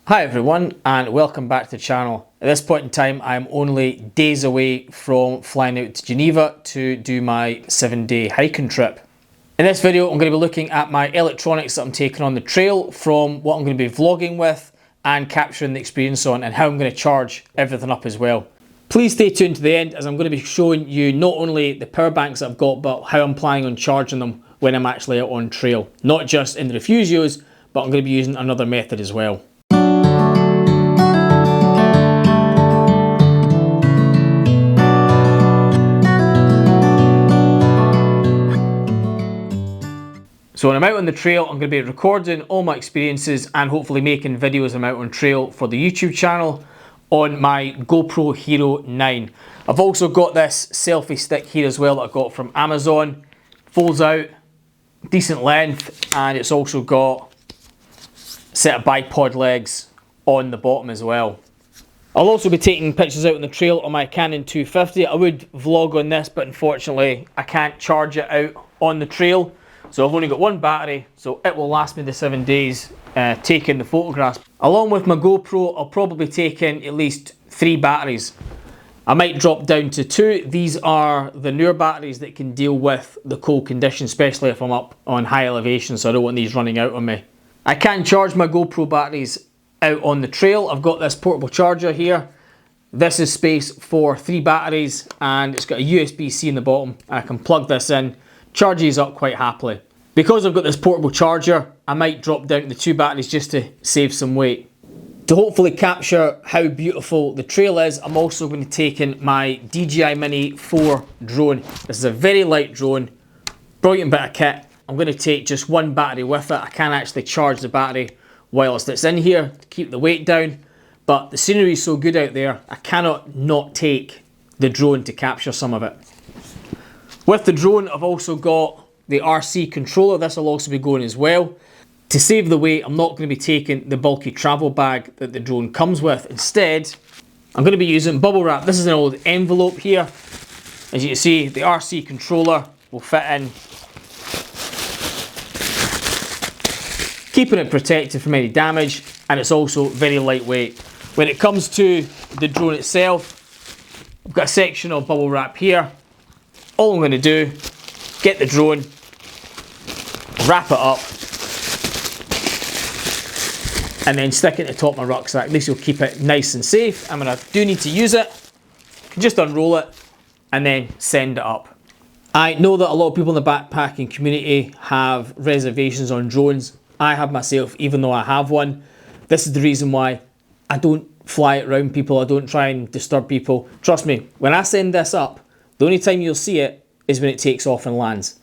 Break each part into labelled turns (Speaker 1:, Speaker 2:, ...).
Speaker 1: Hi everyone and welcome back to the channel. At this point in time I'm only days away from flying out to Geneva to do my 7-day hiking trip. In this video I'm going to be looking at my electronics that I'm taking on the trail, from what I'm going to be vlogging with and capturing the experience on, and how I'm going to charge everything up as well. Please stay tuned to the end, as I'm going to be showing you not only the power banks that I've got but how I'm planning on charging them when I'm actually out on trail. Not just in the Refugios, but I'm going to be using another method as well. So when I'm out on the trail, I'm going to be recording all my experiences and hopefully making videos as I'm out on trail for the YouTube channel on my GoPro Hero 9. I've also got this selfie stick here as well that I got from Amazon. Folds out, decent length, and it's also got a set of bipod legs on the bottom as well. I'll also be taking pictures out on the trail on my Canon 250. I would vlog on this, but unfortunately I can't charge it out on the trail. So I've only got one battery, so it will last me the 7 days taking the photographs. Along with my GoPro, I'll probably be taking at least 3 batteries. I might drop down to 2. These are the newer batteries that can deal with the cold conditions, especially if I'm up on high elevation, so I don't want these running out on me. I can charge my GoPro batteries out on the trail. I've got this portable charger here. This is space for 3 batteries, and it's got a USB-C in the bottom. I can plug this in, charge these up quite happily. Because I've got this portable charger, I might drop down to the 2 batteries just to save some weight. To hopefully capture how beautiful the trail is, I'm also going to take in my DJI Mini 4 drone. This is a very light drone, brilliant bit of kit. I'm going to take just 1 battery with it. I can actually charge the battery whilst it's in here to keep the weight down, but the scenery is so good out there, I cannot not take the drone to capture some of it. With the drone, I've also got the RC controller. This will also be going as well. To save the weight, I'm not going to be taking the bulky travel bag that the drone comes with. Instead, I'm going to be using bubble wrap. This is an old envelope here. As you can see, the RC controller will fit in, keeping it protected from any damage, and it's also very lightweight. When it comes to the drone itself, I've got a section of bubble wrap here. All I'm going to do, get the drone, wrap it up, and then stick it at the top of my rucksack. This will keep it nice and safe, and when I do need to use it, I can just unroll it and then send it up. I know that a lot of people in the backpacking community have reservations on drones. I have myself, even though I have one. This is the reason why I don't fly it around people. I don't try and disturb people. Trust me, when I send this up, the only time you'll see it is when it takes off and lands.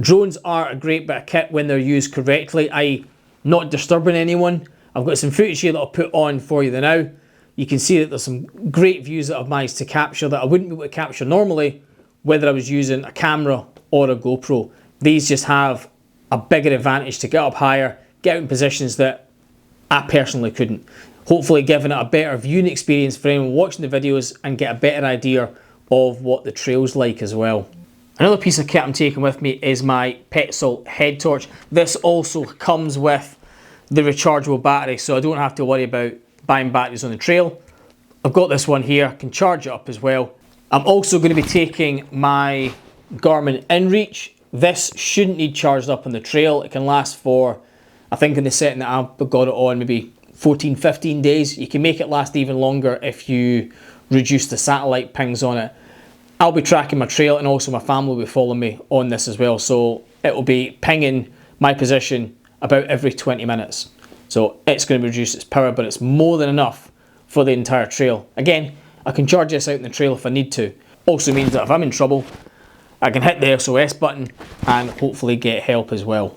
Speaker 1: Drones are a great bit of kit when they're used correctly, i.e. not disturbing anyone. I've got some footage here that I'll put on for you now. You can see that there's some great views that I've managed to capture that I wouldn't be able to capture normally, whether I was using a camera or a GoPro. These just have a bigger advantage to get up higher, get in positions that I personally couldn't. Hopefully giving it a better viewing experience for anyone watching the videos and get a better idea of what the trail's like as well. Another piece of kit I'm taking with me is my Petzl head torch. This also comes with the rechargeable battery, so I don't have to worry about buying batteries on the trail. I've got this one here, can charge it up as well. I'm also going to be taking my Garmin InReach. This shouldn't need charged up on the trail. It can last for, I think in the setting that I've got it on, maybe 14-15 days. You can make it last even longer if you reduce the satellite pings on it. I'll be tracking my trail, and also my family will be following me on this as well, so it will be pinging my position about every 20 minutes. So it's going to reduce its power, but it's more than enough for the entire trail. Again, I can charge this out in the trail if I need to. Also means that if I'm in trouble, I can hit the SOS button and hopefully get help as well.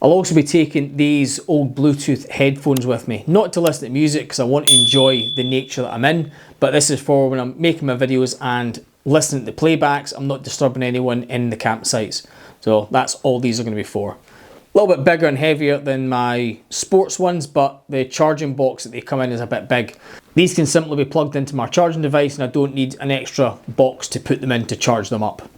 Speaker 1: I'll also be taking these old Bluetooth headphones with me, not to listen to music because I want to enjoy the nature that I'm in, but this is for when I'm making my videos and listening to the playbacks. I'm not disturbing anyone in the campsites. So that's all these are going to be for. A little bit bigger and heavier than my sports ones, but the charging box that they come in is a bit big. These can simply be plugged into my charging device, and I don't need an extra box to put them in to charge them up.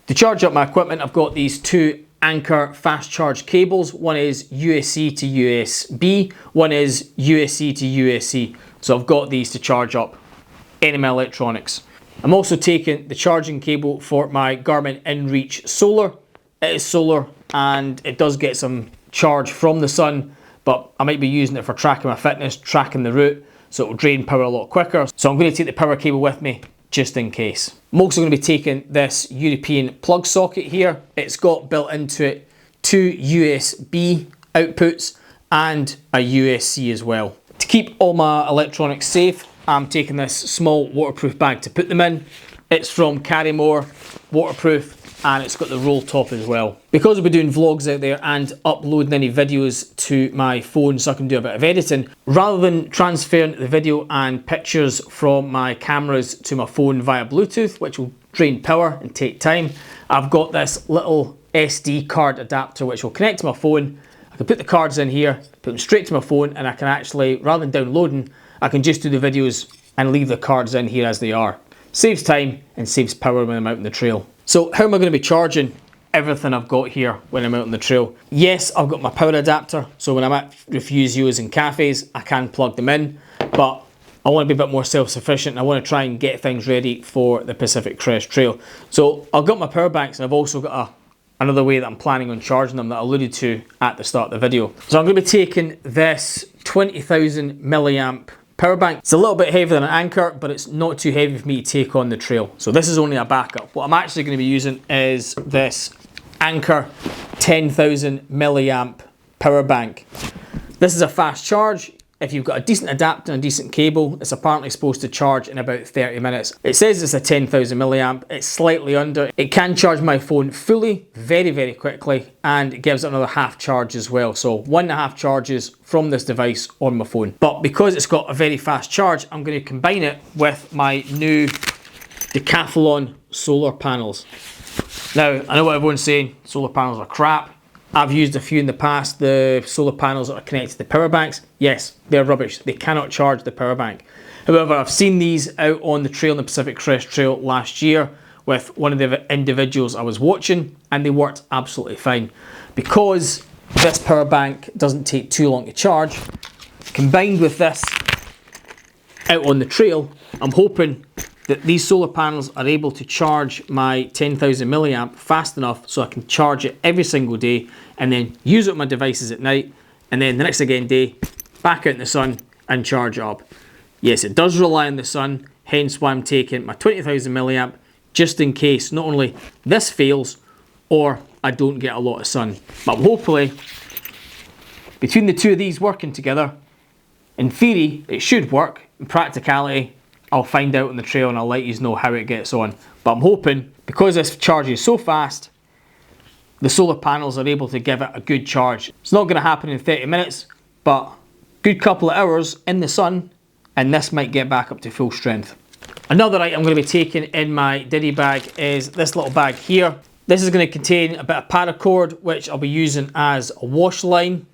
Speaker 1: To charge up my equipment, I've got these 2 Anker fast charge cables. One is USB to USB, one is USB to USB. So I've got these to charge up any of my electronics. I'm also taking the charging cable for my Garmin InReach Solar. It is solar and it does get some charge from the sun, but I might be using it for tracking my fitness, tracking the route, so it will drain power a lot quicker. So I'm going to take the power cable with me just in case. I'm also going to be taking this European plug socket here. It's got built into it 2 USB outputs and a USB as well. To keep all my electronics safe, I'm taking this small waterproof bag to put them in. It's from Carrymore, waterproof, and it's got the roll top as well. Because I'll be doing vlogs out there and uploading any videos to my phone so I can do a bit of editing, rather than transferring the video and pictures from my cameras to my phone via Bluetooth, which will drain power and take time, I've got this little SD card adapter which will connect to my phone. I can put the cards in here, put them straight to my phone, and I can actually, rather than downloading, I can just do the videos and leave the cards in here as they are. Saves time and saves power when I'm out on the trail. So how am I going to be charging everything I've got here when I'm out on the trail? Yes, I've got my power adapter, so when I'm at refugios and cafes, I can plug them in, but I want to be a bit more self-sufficient and I want to try and get things ready for the Pacific Crest Trail. So I've got my power banks and I've also got another way that I'm planning on charging them that I alluded to at the start of the video. So I'm going to be taking this 20,000 milliamp power bank. It's a little bit heavier than an Anker, but it's not too heavy for me to take on the trail. So this is only a backup. What I'm actually going to be using is this Anker 10,000 milliamp power bank. This is a fast charge. If you've got a decent adapter and a decent cable, it's apparently supposed to charge in about 30 minutes. It says it's a 10,000 milliamp, it's slightly under. It can charge my phone fully, very, very quickly, and it gives it another half charge as well. So 1.5 charges from this device on my phone. But because it's got a very fast charge, I'm going to combine it with my new Decathlon solar panels. Now, I know what everyone's saying, solar panels are crap. I've used a few in the past, the solar panels that are connected to the power banks. Yes, they're rubbish. They cannot charge the power bank. However, I've seen these out on the trail, on the Pacific Crest Trail last year with one of the individuals I was watching, and they worked absolutely fine. Because this power bank doesn't take too long to charge, combined with this out on the trail, I'm hoping that these solar panels are able to charge my 10,000 milliamp fast enough so I can charge it every single day and then use it on my devices at night, and then the next again day, back out in the sun and charge up. Yes, it does rely on the sun, hence why I'm taking my 20,000 milliamp just in case not only this fails or I don't get a lot of sun. But hopefully, between the two of these working together, in theory, it should work. In practicality, I'll find out on the trail and I'll let you know how it gets on. But I'm hoping, because this charges so fast, the solar panels are able to give it a good charge. It's not going to happen in 30 minutes, but a good couple of hours in the sun, and this might get back up to full strength. Another item I'm going to be taking in my Diddy bag is this little bag here. This is going to contain a bit of paracord, which I'll be using as a wash line.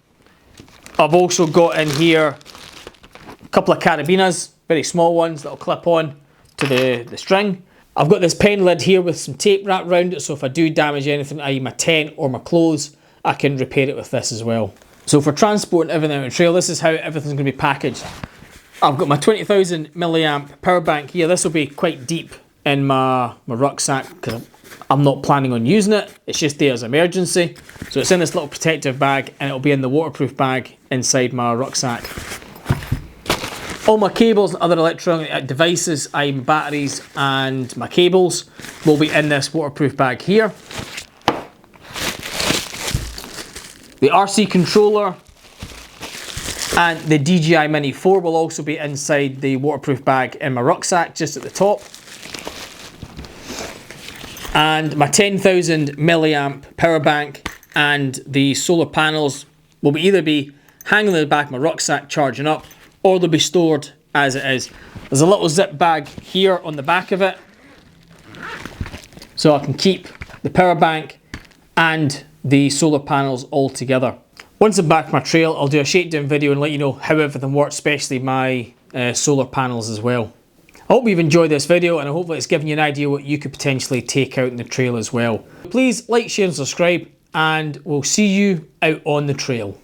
Speaker 1: I've also got in here a couple of carabinas, very small ones that'll clip on to the string. I've got this pen lid here with some tape wrapped around it, so if I do damage anything, i.e. my tent or my clothes, I can repair it with this as well. So for transporting everything out on the trail, this is how everything's going to be packaged. I've got my 20,000 milliamp power bank here. This will be quite deep in my rucksack because I'm not planning on using it. It's just there as emergency. So it's in this little protective bag, and it'll be in the waterproof bag inside my rucksack. All my cables and other electronic devices, i.e. my batteries and my cables, will be in this waterproof bag here. The RC controller and the DJI Mini 4 will also be inside the waterproof bag in my rucksack, just at the top. And my 10,000 milliamp power bank and the solar panels will either be hanging in the back of my rucksack charging up, or they'll be stored as it is. There's a little zip bag here on the back of it, so I can keep the power bank and the solar panels all together. Once I'm back from my trail, I'll do a shakedown video and let you know how everything works, especially my solar panels as well. I hope you've enjoyed this video, and I hope it's given you an idea what you could potentially take out in the trail as well. Please like, share and subscribe, and we'll see you out on the trail.